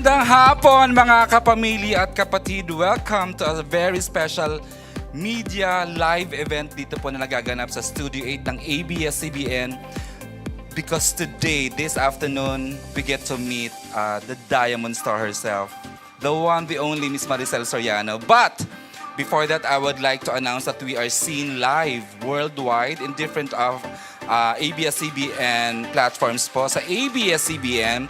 Magandang hapon mga kapamilya at kapatid. Welcome to a very special media live event dito po na nagaganap sa Studio 8 ng ABS-CBN. Because today, this afternoon, we get to meet the Diamond Star herself. The one, the only Miss Maricel Soriano. But before that, I would like to announce that we are seen live worldwide in different ABS-CBN platforms po. Sa ABS-CBN,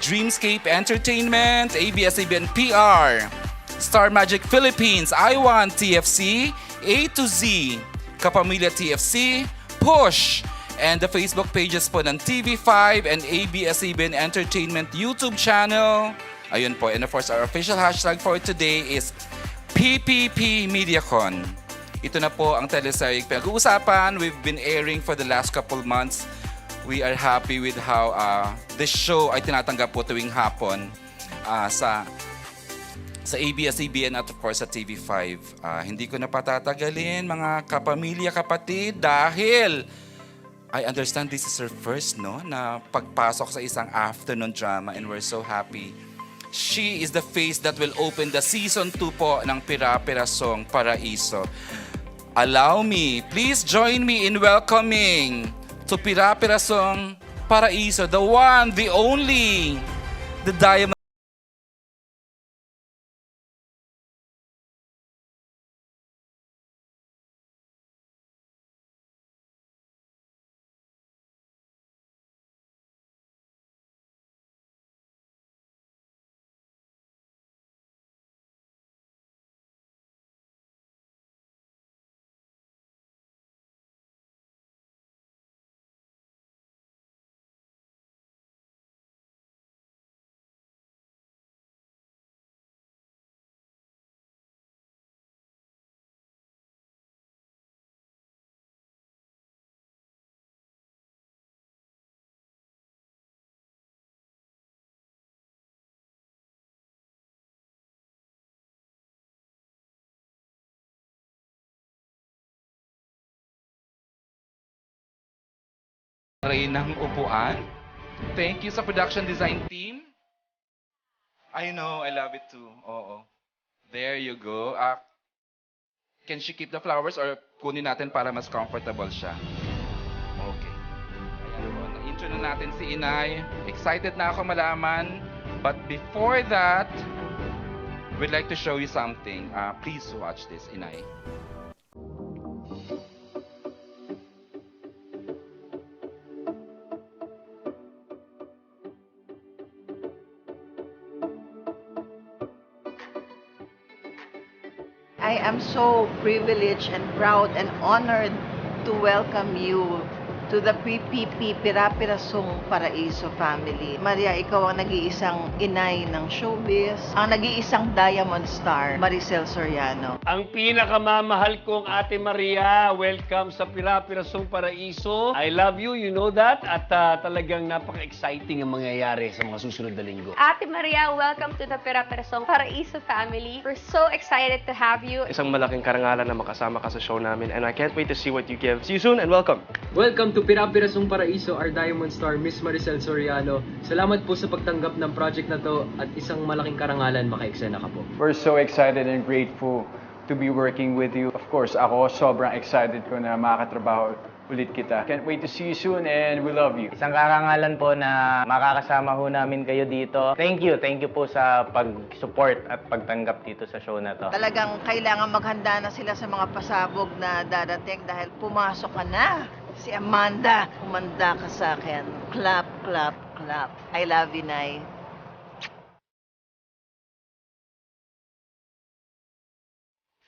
Dreamscape Entertainment, ABS-CBN PR, Star Magic Philippines, I1 TFC, A to Z, Kapamilya TFC, Push, and the Facebook pages po ng TV5 and ABS-CBN Entertainment YouTube channel. Ayun po, and of course, our official hashtag for today is PPP MediaCon. Ito na po ang teleserye pinag-uusapan. We've been airing for the last couple months. We are happy with how this show ay tinatanggap po tuwing hapon sa ABS-CBN at of course sa TV5. Hindi ko na patatagalin mga kapamilya kapatid dahil I understand this is her first na pagpasok sa isang afternoon drama and we're so happy. She is the face that will open the season 2 po ng Pira-Pirasong Paraiso. Allow me, please join me in welcoming to Pira-Pirasong Paraiso, the one, the only, the Diamond. Ng upuan. Thank you sa production design team. I know, I love it too. Oo. There you go. Can she keep the flowers or kunin natin para mas comfortable siya? Okay. Ayan po, na-intro na natin si Inay. Excited na ako malaman. But before that, we'd like to show you something. Please watch this, Inay. I am so privileged and proud and honored to welcome you to the PPP Pira-Pirasong Paraiso family. Maria, ikaw ang nag-iisang inay ng showbiz, ang nag-iisang Diamond Star, Maricel Soriano. Ang pinakamamahal kong Ate Maria, welcome sa Pira-Pirasong Paraiso. I love you, you know that. At talagang napaka-exciting ang mangyayari sa mga susunod na linggo. Ate Maria, welcome to the Pira-Pirasong Paraiso family. We're so excited to have you. Isang malaking karangalan na makasama ka sa show namin and I can't wait to see what you give. See you soon and welcome! Welcome to Pira-Pirasong Paraiso, our Diamond Star, Miss Maricel Soriano. Salamat po sa pagtanggap ng project na to at isang malaking karangalan maka-eksena ka po. We're so excited and grateful to be working with you. Of course, ako sobrang excited ko na makakatrabaho ulit kita. Can't wait to see you soon and we love you. Isang karangalan po na makakasama ho namin kayo dito. Thank you po sa pag-support at pagtanggap dito sa show na to. Talagang kailangan maghanda na sila sa mga pasabog na darating dahil pumasok ka na. Si Amanda, umanda ka sa akin. Clap, clap, clap. I love you, Nay.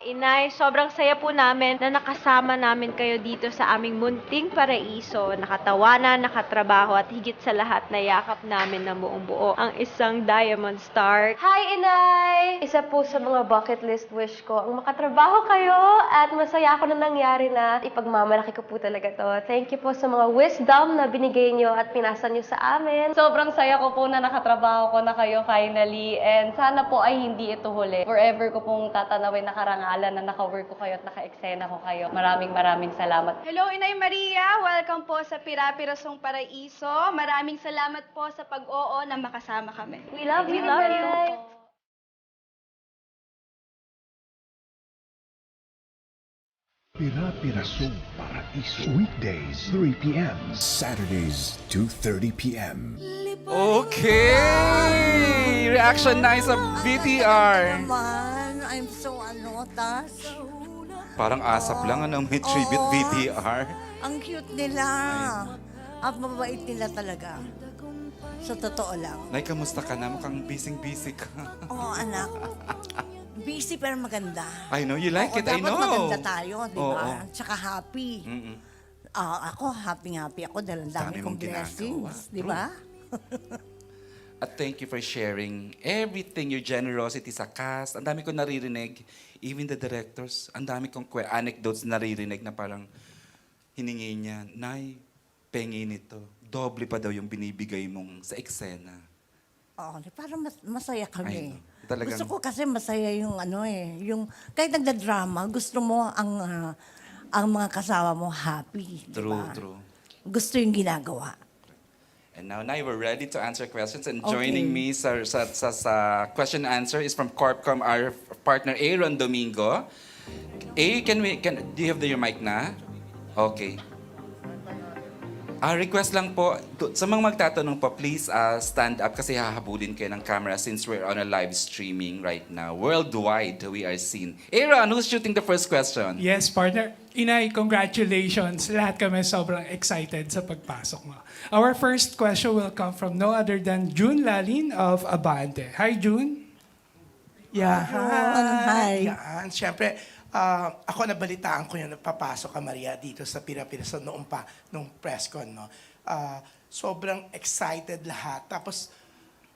Inay, sobrang saya po namin na nakasama namin kayo dito sa aming munting paraiso. Nakatawanan, nakatrabaho at higit sa lahat na yakap namin na buong buo ang isang Diamond Star. Hi, Inay! Isa po sa mga bucket list wish ko ang makatrabaho kayo at masaya ako na nangyari na. Ipagmamalaki ko po talaga to. Thank you po sa mga wisdom na binigay nyo at pinasa nyo sa amin. Sobrang saya ko po na nakatrabaho ko na kayo finally and sana po ay hindi ito huli. Forever ko pong tatanawin na karangalan karangalan na naka-work ko kayo at naka-eksena ko kayo. Maraming salamat. Hello, Inay Maria! Welcome po sa Pira-Pirasong Paraiso. Maraming salamat po sa pag-oo na makasama kami. We love you, Pira-Pirasong Paraiso. Weekdays, 3 p.m. Saturdays, 2:30 p.m. Okay! Reaction na sa VTR. Naman, I'm so touched. Parang asap lang, may tribute Oo. VTR. Ang cute nila. At mabait nila talaga. Sa totoo lang. Nay, kamusta ka na? Mukhang busy-busy ka. Oo, anak. Busy pero maganda. I know, you like it, I know. Dapat maganda tayo, di ba? Oo. Tsaka happy. Mm-mm. Ako, happy ako dahil ang dami Dami kong mong ginagawa. blessings. Di ba? At thank you for sharing everything, your generosity sa cast. Ang dami ko naririnig, even the directors, ang dami kong anecdotes naririnig na parang hiningi niya, Nay, pengi nito. Doble pa daw yung binibigay mong sa eksena. Oo, parang masaya I kami. know. Talagang- Gusto ko kasi masaya yung yung kahit nagda-drama, gusto mo ang mga kasama mo happy, di True, ba? true. Gusto yung ginagawa. And now, we're ready to answer questions. And Okay. joining me sa question and answer is from Corpcom, our partner Aaron Domingo. A, do you have your mic na? Okay. Request lang po, sa mga magtatanong po, please stand up kasi hahabulin kayo ng camera since we're on a live streaming right now. Worldwide, we are seen. Aaron, who's shooting the first question? Yes, partner. Inay, congratulations. Lahat kami sobrang excited sa pagpasok mo. Our first question will come from no other than June Lalin of Abante. Hi, June. Yeah. Hi. Yan. Siyempre, ako nabalitaan ko yung napapasok ka, Maria, dito sa Pira-Piraso nung press con, no? Sobrang excited lahat. Tapos,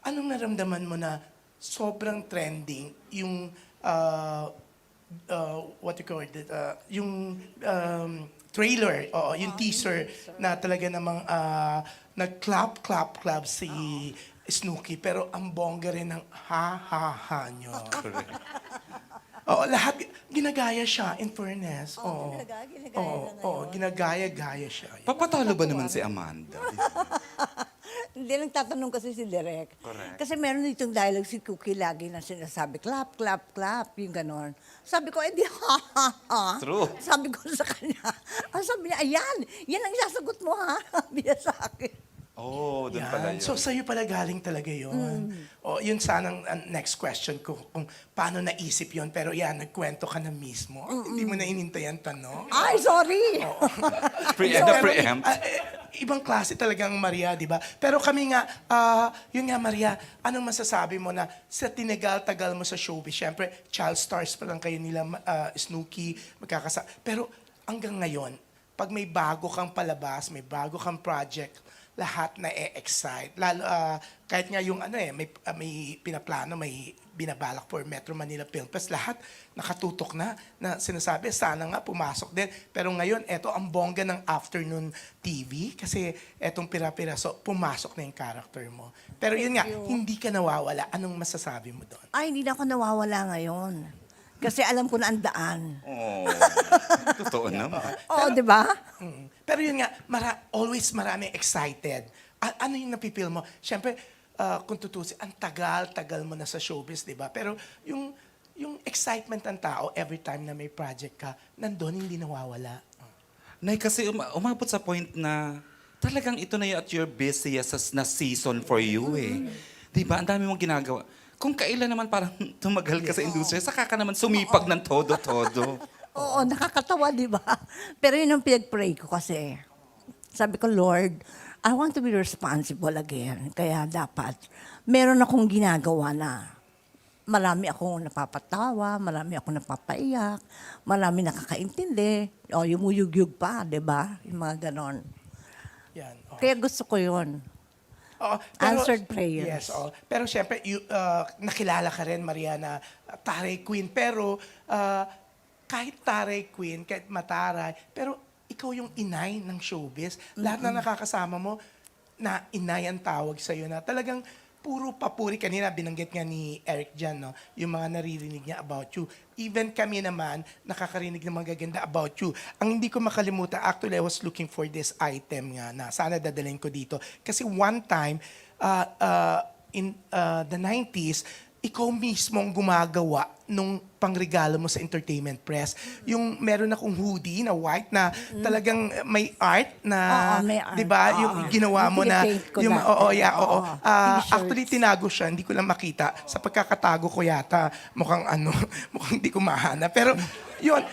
anong naramdaman mo na sobrang trending yung, what you call it, yung trailer, yung teaser na talaga namang nag-clap si Snooki, pero ang bongga rin ng ha-ha-ha nyo. Oo, lahat, ginagaya siya, in fairness. Oo, ginagaya siya. Papatalo ba naman si Amanda? Hindi, nagtatanong kasi si Direk. Correct. Kasi meron ditong dialogue si Cookie lagi na sinasabi, clap, clap, clap, yung ganon. Sabi ko, edi ha, ha, ha. True. Sabi ko sa kanya. Sabi niya, ayan, yan ang sasagot mo ha. Sabi niya sa akin. Oh, doon pala yun. So, sa'yo pala galing talaga yun. O, yun sanang next question ko, kung paano naisip yun. Pero yan, nagkwento ka na mismo. Hindi mo na inintay ang tanong. Ay, sorry! Preempt. Ibang klase talagang Maria, di ba? Pero kami nga, yun nga Maria, anong masasabi mo na sa tinagal-tagal mo sa showbiz? Siyempre, child stars pa lang kayo nila, Snooki, Pero hanggang ngayon, pag may bago kang palabas, may bago kang project, lahat na excite. Lalo, kahit nga yung may pinaplano, may binabalak for Metro Manila Film Fest, lahat nakatutok na sinasabi, sana nga pumasok din. Pero ngayon, eto ang bongga ng afternoon TV kasi etong Pira-Piraso, pumasok na yung character mo. Pero yun nga, hindi ka nawawala. Anong masasabi mo doon? Ay, hindi na ako nawawala ngayon. Kasi alam ko na ang daan. Oh, totoo naman. Oo, di ba? Pero yun nga, always marami excited. Ano yung napipil mo? Siyempre, kung tutusin, ang tagal-tagal mo na sa showbiz, di ba? Pero yung excitement ng tao every time na may project ka, nandun, hindi nawawala. Nay, kasi umabot sa point na talagang ito na yung at your busiest na season for you eh. Di ba? Ang dami mong ginagawa. Kung kailan naman parang tumagal ka sa industriya, saka ka naman sumipag ng todo-todo. Oo, nakakatawa, di ba? Pero yun ang pinag-pray ko kasi. Sabi ko, Lord, I want to be responsible again. Kaya dapat, meron akong ginagawa na marami akong napapatawa, marami akong napapaiyak, marami nakakaintindi, o yumuyugyug pa, di ba? Yung mga ganon. Yan. Kaya gusto ko yun. Answered prayers. Yes, pero siyempre, nakilala ka rin, Maria, na Taray Queen. Pero kahit Taray Queen, kahit Mataray, pero ikaw yung inay ng showbiz. Lahat na nakakasama mo, na inay ang tawag sa'yo na talagang puro papuri. Kanina binanggit nga ni Eric dyan, no? Yung mga naririnig niya about you. Even kami naman, nakakarinig ng mga gaganda about you. Ang hindi ko makalimutan, actually, I was looking for this item nga na sana dadalhin ko dito. Kasi one time, in the 90s, ikaw mismo ang gumagawa nung pangregalo mo sa Entertainment Press. Yung meron akong hoodie na white na talagang may art na, Oo, may art. 'di ba? Yung ginawa mo na Pinipaint ko yung dati. oo. T-shirts. Actually tinago siya, hindi ko lang makita. Sa pagkakatago ko yata, mukhang mukhang hindi ko mahanap. Pero yun,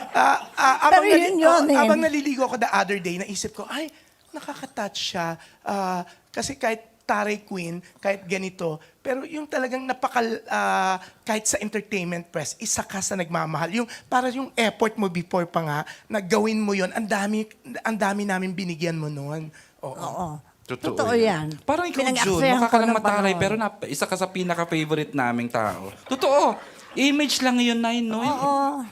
Pero yun eh. habang naliligo ako the other day, naisip ko, ay, nakaka-touch siya. Kasi kahit Taray Queen, kahit ganito, pero yung talagang kahit sa Entertainment Press, isa ka sa nagmamahal. Yung, para yung effort mo before pa nga, nagawin mo yon, ang dami namin binigyan mo noon. Oo. Totoo yan. Parang ikaw, June, Pinag-aksayan mukha ka ko lang ng mataray, panahon. pero isa ka sa pinaka-favorite naming tao. Totoo. Image lang yun, Nay, no? Oo.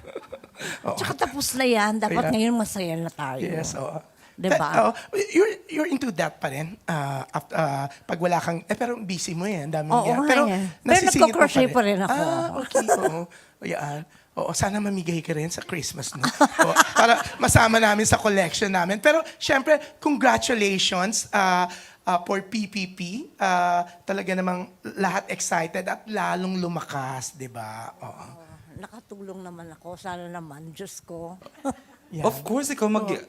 Tsaka tapos na yan. Dapat Ayan. ngayon masaya na tayo. Yes, oo. Diba? You're into that pa rin. Pag wala kang, pero busy mo yan. Dami Oo nga pero yan. Pero nasisingit mo nagko-crochet pa rin ako. Okay, oo. Yan. Oo, sana mamigay ka rin sa Christmas, no? Oo, para masama namin sa collection namin. Pero, syempre, congratulations for PPP. Talaga namang lahat excited at lalong lumakas, di ba? Oo. Nakatulong naman ako. Sana naman. Diyos ko. Yeah. Of course,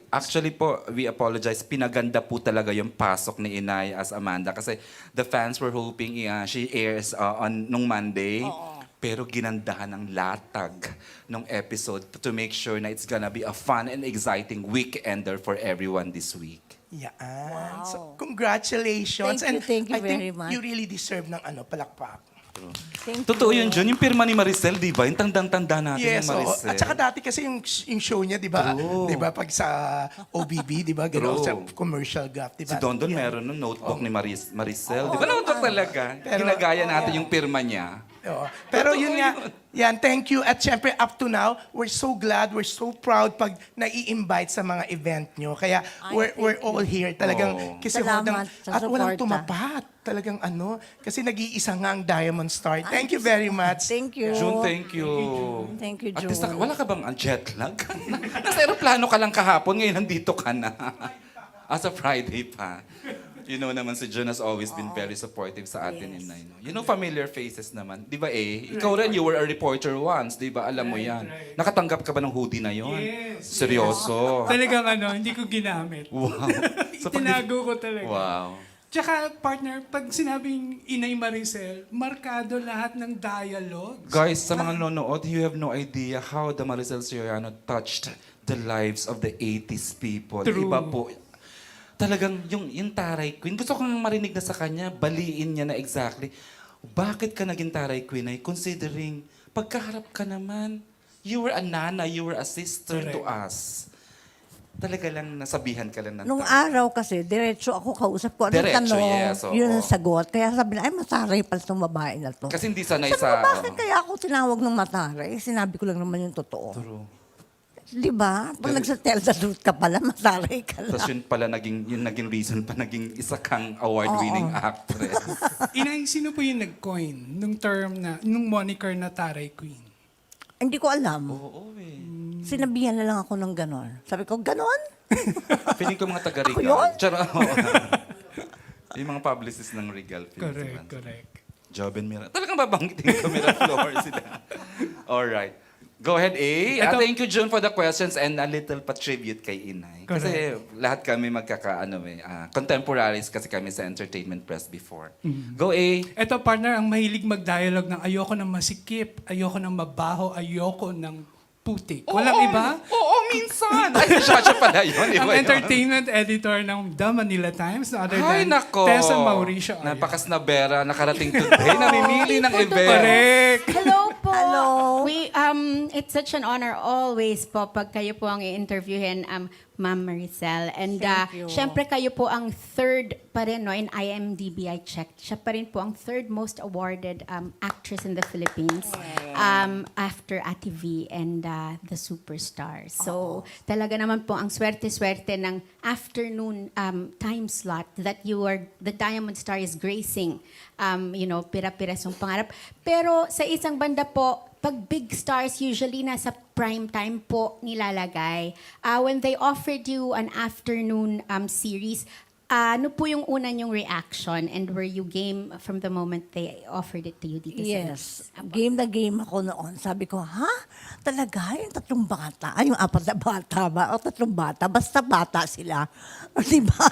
actually po, we apologize. Pinaganda po talaga yung pasok ni Inay as Amanda kasi the fans were hoping she airs nung Monday. Pero ginandahan ng latag nung episode to make sure na it's gonna be a fun and exciting weekender for everyone this week. Yeah. Wow. So, congratulations. Thank you I think very much. you really deserve ng palakpak. Thank Totoo you. yun, Jun. Yung pirma ni Maricel, di ba? Yung tandang-tanda natin Yes, yung oo. Maricel. At saka dati kasi yung show niya, di ba? True. Di ba? Pag sa OBB, di ba? Gano'n True. sa commercial gap, di Si ba? Dondon Yeah. meron ng notebook ni Maricel. Di ba notebook talaga? Ginagaya natin yung pirma niya. Oo. Pero yun nga, yan, thank you. At syempre, up to now, we're so glad, we're so proud pag nai-invite sa mga event nyo. Kaya we're all here. Talagang, kasi Salamat sa at walang suporta. tumapat. Talagang kasi nag-iisa nga ang Diamond Star. Thank you very much. Thank you. June, thank you. Thank you, At June. least, wala ka bang jet lag? Nasa aeroplano ka lang kahapon, ngayon nandito ka na. As a Friday pa. You know naman si June has always been very supportive sa atin. Yes. You know, familiar faces naman. Di ba Ikaw rin, you were a reporter once. Di ba? Alam mo yan. Nakatanggap ka ba ng hoodie na yon? Yes. Seryoso? Talagang hindi ko ginamit. Wow. Itinago ko talaga. Wow. Tsaka, partner, pag sinabing Inay Maricel, markado lahat ng dialogues. Guys, sa mga nanonood, you have no idea how the Maricel Soriano touched the lives of the 80s people. True. Iba po. Talagang yung Taray Queen, gusto kong marinig na sa kanya, baliin niya na exactly. Bakit ka naging Taray Queen ay considering, pagkaharap ka naman, you were a nana, you were a sister to us. Talaga lang nasabihan ka lang ng Nung tao. araw kasi, diretso ako kausap ko. Anong Diretso, tanong? yes, oo. Yun ang sagot. Kaya sabi na, ay, mataray pala itong babae na to. Kasi hindi sanay Sabi ko, sa... bakit kaya ako tinawag ng mataray? Sinabi ko lang naman yung totoo. True. Di ba? Pag nagsa-tell the truth ka pala, mataray ka lang. Tapos yun pala, yung naging reason pa, naging isa kang award-winning actress. Inay, sino po yung nag-coin nung nung moniker na Taray Queen? Hindi ko alam. Oo Sinabihan na lang ako ng ganon. Sabi ko, ganon? Feeling ko mga taga-Regal. Ako yun? Charo. Yung mga publicist ng Regal. Correct. Joben Mira. Talagang babanggitin ko Miraflores sila. Alright. Go ahead, A. Thank you, June, for the questions and a little pa-tribute kay Inay. Kasi lahat kami contemporaries kasi kami sa Entertainment Press before. Go, A. Eto, partner, ang mahilig mag-dialogue ng ayoko ng masikip, ayoko ng mabaho, ayoko ng putik. Walang iba? Oo, minsan. Ay, siya pala yun. Ang entertainment editor ng The Manila Times, no other Ay, than nako. Tessa Mauricio. Napakasnabera, nakarating today, namimili ng event. Correct. Hello po. Hello. it's such an honor always po pag kayo po ang i-interviewin, Ma'am Maricel. And Thank you. syempre kayo po ang third pa rin, no, in IMDb I checked. Siya pa rin po ang third most awarded actress in the Philippines after Ate V and the Superstars. So talaga naman po ang swerte-swerte ng afternoon time slot that the Diamond Star is gracing, pira-pirasong pangarap. Pero sa isang banda po, pag big stars usually nasa prime time po nilalagay. When they offered you an afternoon series, ano po yung una niyong reaction and were you game from the moment they offered it to you dito Yes. Game na game ako noon. Sabi ko, ha? Talaga? Yung 3 bata? Ay, yung 4 na bata ba? O 3 bata? Basta bata sila. O, diba?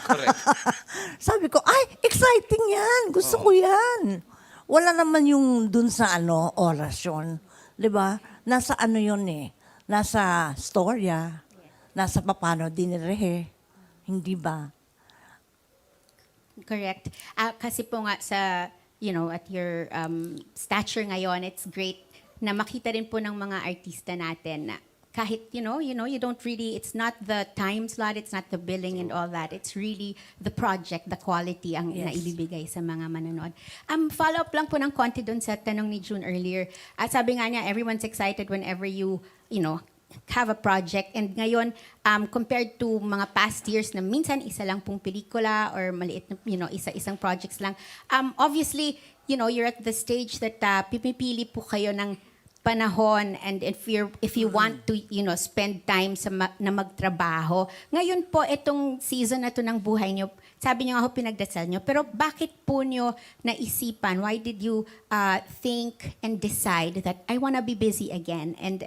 Sabi ko, ay, exciting yan. Gusto ko yan. Wala naman yung dun sa orasyon. Diba? Nasa yun eh. Nasa storya. Nasa paano dinirehe. Hindi ba? Correct. Kasi po nga sa, at your stature ngayon, it's great na makita rin po ng mga artista natin na kahit, you don't really, it's not the time slot, it's not the billing and all that. It's really the project, the quality ang naibibigay sa mga manonood. Follow up lang po ng konti dun sa tanong ni June earlier. Sabi nga niya, everyone's excited whenever you have a project. And ngayon, compared to mga past years na minsan isa lang pong pelikula or maliit na, isa-isang projects lang, obviously, you're at the stage that pipili po kayo ng panahon and if you want to spend time na magtrabaho. Ngayon po itong season na to ng buhay niyo, sabi niyo nga ho pinagdasal niyo, pero bakit po niyo naisipan? Why did you think and decide that I wanna be busy again and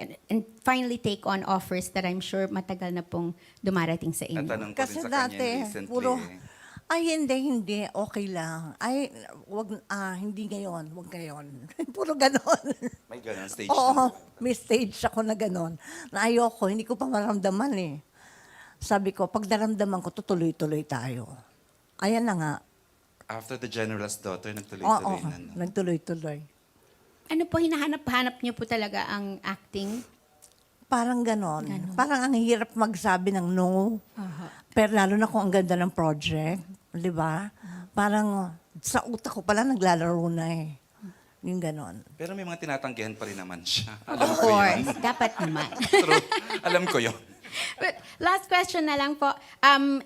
finally take on offers that I'm sure matagal na pong dumarating sa inyo? Natanong ko Kasi rin sa dati, kanya recently. puro, hindi, okay lang. Hindi ngayon, wag ngayon. Puro ganon. May ganun stage Oo, na. may stage ako na ganon. Na ayoko, hindi ko pa maramdaman eh. Sabi ko, pag naramdaman ko, tutuloy-tuloy tayo. Ayan na nga. After the General's Daughter, nagtuloy-tuloy Oo, na. No? nagtuloy-tuloy. Ano po, hinahanap-hanap niyo po talaga ang acting? Parang ganon. Parang ang hirap magsabi ng no. Pero lalo na kung ang ganda ng project. Di ba? Parang sa utak ko pala naglalaro na eh. Yung ganon. Pero may mga tinatanggihan pa rin naman siya. Of Alam ko course, yun. dapat naman. True. Alam ko yun. But last question na lang po.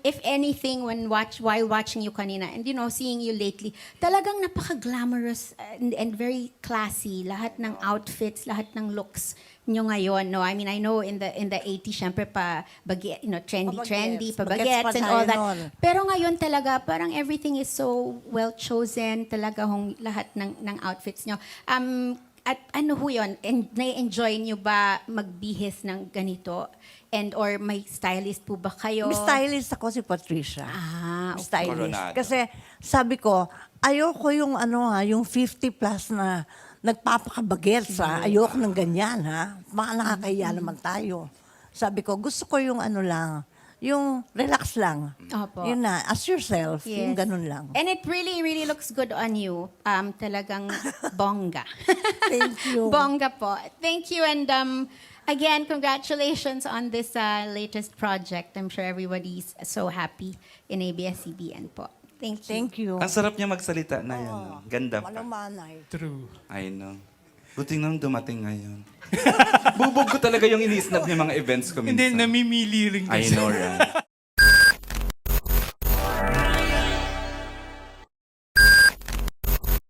If anything, while watching you kanina, and seeing you lately, talagang napaka-glamorous and very classy. Lahat ng outfits, lahat ng looks nyo ngayon. No, I mean, I know in the 80s, syempre trendy, pabagets and all that. Pero ngayon talaga, parang everything is so well chosen. Talaga lahat ng outfits nyo. At ano ho yun? Na-enjoy nyo ba magbihis ng ganito? Or may stylist po ba kayo? May stylist ako si Patricia. Okay. Stylist. Coronado. Kasi sabi ko, ayoko yung yung 50 plus na nagpapakabagets ha. Ayoko ng ganyan ha. Baka nakakahiya naman tayo. Sabi ko, gusto ko yung lang, yung relax lang. Opo. Yun na, as yourself. Yes. Yung ganun lang. And it really, really looks good on you. Talagang bongga. Thank you. Bongga po. Thank you and again, congratulations on this latest project. I'm sure everybody's so happy in ABS-CBN po. Thank you. Thank you. Ang sarap niya magsalita na yan. No? Ganda pa. Malumanay. True. I know. Buti nang dumating ngayon. Bubog ko talaga yung ini-snap niya mga events ko minsan. Hindi, namimili rin I kasi. know, right?